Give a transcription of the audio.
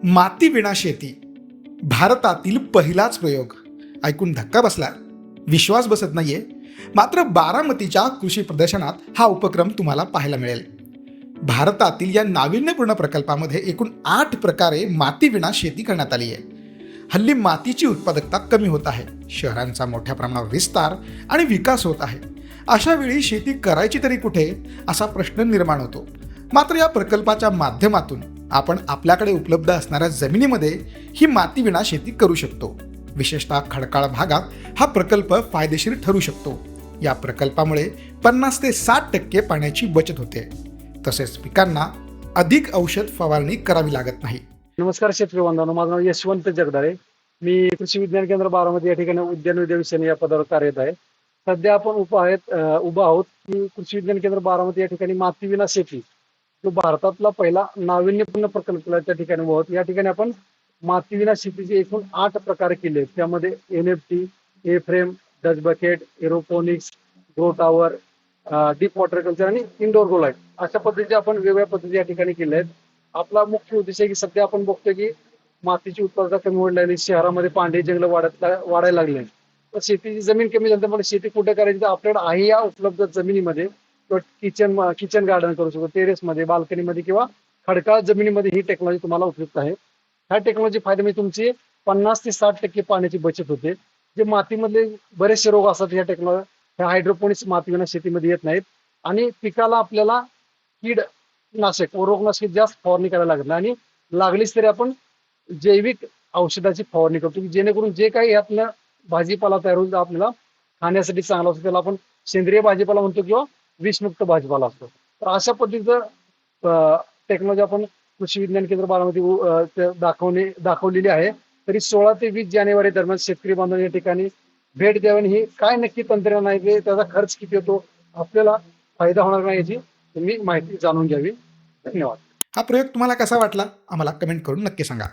माती विना शेती, भारतातील पहिलाच प्रयोग. ऐकून धक्का बसला, विश्वास बसत नाहीये. मात्र बारामतीच्या कृषी प्रदर्शनात हा उपक्रम तुम्हाला पाहायला मिळेल. भारतातील या नाविन्यपूर्ण प्रकल्पामध्ये एकूण 8 प्रकारे माती विना शेती करण्यात आली आहे. हल्ली मातीची उत्पादकता कमी होत आहे, शहरांचा मोठ्या प्रमाणावर विस्तार आणि विकास होत आहे. अशा वेळी शेती करायची तरी कुठे, असा प्रश्न निर्माण होतो. मात्र या प्रकल्पाच्या माध्यमातून आपण आपल्याकडे उपलब्ध असणाऱ्या जमिनीमध्ये ही माती विना शेती करू शकतो. विशेषतः खडकाळ भागात हा प्रकल्प फायदेशीर ठरू शकतो. या प्रकल्पामुळे 50 ते 60% पाण्याची बचत होते. तसेच पिकांना अधिक औषध फवारणी करावी लागत नाही. नमस्कार शेतकरी बांधवांनो, माझं नाव यशवंत जगदाळे. मी कृषी विज्ञान केंद्र बारामती या ठिकाणी उद्यान विषयाने या पदावर कार्यरत आहे. सध्या आपण उभा आहोत की कृषी विज्ञान केंद्र बारामती या ठिकाणी माती विना शेती जो भारतातला पहिला नाविन्यपूर्ण प्रकल्प त्या ठिकाणी उभा आहोत. या ठिकाणी आपण माती विना शेतीचे एकूण 8 प्रकार केले आहेत. त्यामध्ये NFT, A frame, Dutch bucket, aeroponics, grow tower, deep water culture आणि इंडोर ग्रो लाईट अशा पद्धतीचे आपण वेगवेगळ्या पद्धती या ठिकाणी केल्या आहेत. आपला मुख्य उद्देश आहे की सध्या आपण बघतोय की मातीची उत्पादकता कमी व्हायला लागली, शहरामध्ये पांढरी जंगल वाढायला लागले. तर शेतीची जमीन कमी झाली, त्यामुळे शेती कुठे करायची तर आपल्याकडे आहे या उपलब्ध जमिनीमध्ये किचन गार्डन करू शकतो, टेरेसमध्ये, बाल्कनीमध्ये किंवा खडकाळ जमिनीमध्ये ही टेक्नॉलॉजी तुम्हाला उपयुक्त आहे. ह्या टेक्नॉलॉजी फायदे म्हणजे तुमची 50 ते 60% पाण्याची बचत होते. जे मातीमधले बरेचसे रोग असतात ह्या टेक्नॉलॉजी ह्या हायड्रोपोनिक्स माती विना शेतीमध्ये येत नाहीत. आणि पिकाला आपल्याला कीडनाशक व रोगनाशक जास्त फवारणी करायला लागत नाही. आणि लागलीच तरी आपण जैविक औषधाची फवारणी करतो की जेणेकरून जे काही यातनं भाजीपाला तयार होईल आपल्याला खाण्यासाठी चांगला असतो, त्याला आपण सेंद्रिय भाजीपाला म्हणतो किंवा विषमुक्त भाजीपाला असतो. तर अशा पद्धतीचं टेक्नॉलॉजी आपण कृषी विज्ञान केंद्र बारामती दाखवलेली आहे. तरी 16 ते 20 जानेवारी दरम्यान शेतकरी बांधव या ठिकाणी भेट द्यावी. ही काय नक्की तंत्रज्ञान आहे, त्याचा खर्च किती होतो, आपल्याला फायदा होणार नाही याची तुम्ही माहिती जाणून घ्यावी. धन्यवाद. हा प्रयोग तुम्हाला कसा वाटला, आम्हाला कमेंट करून नक्की सांगा.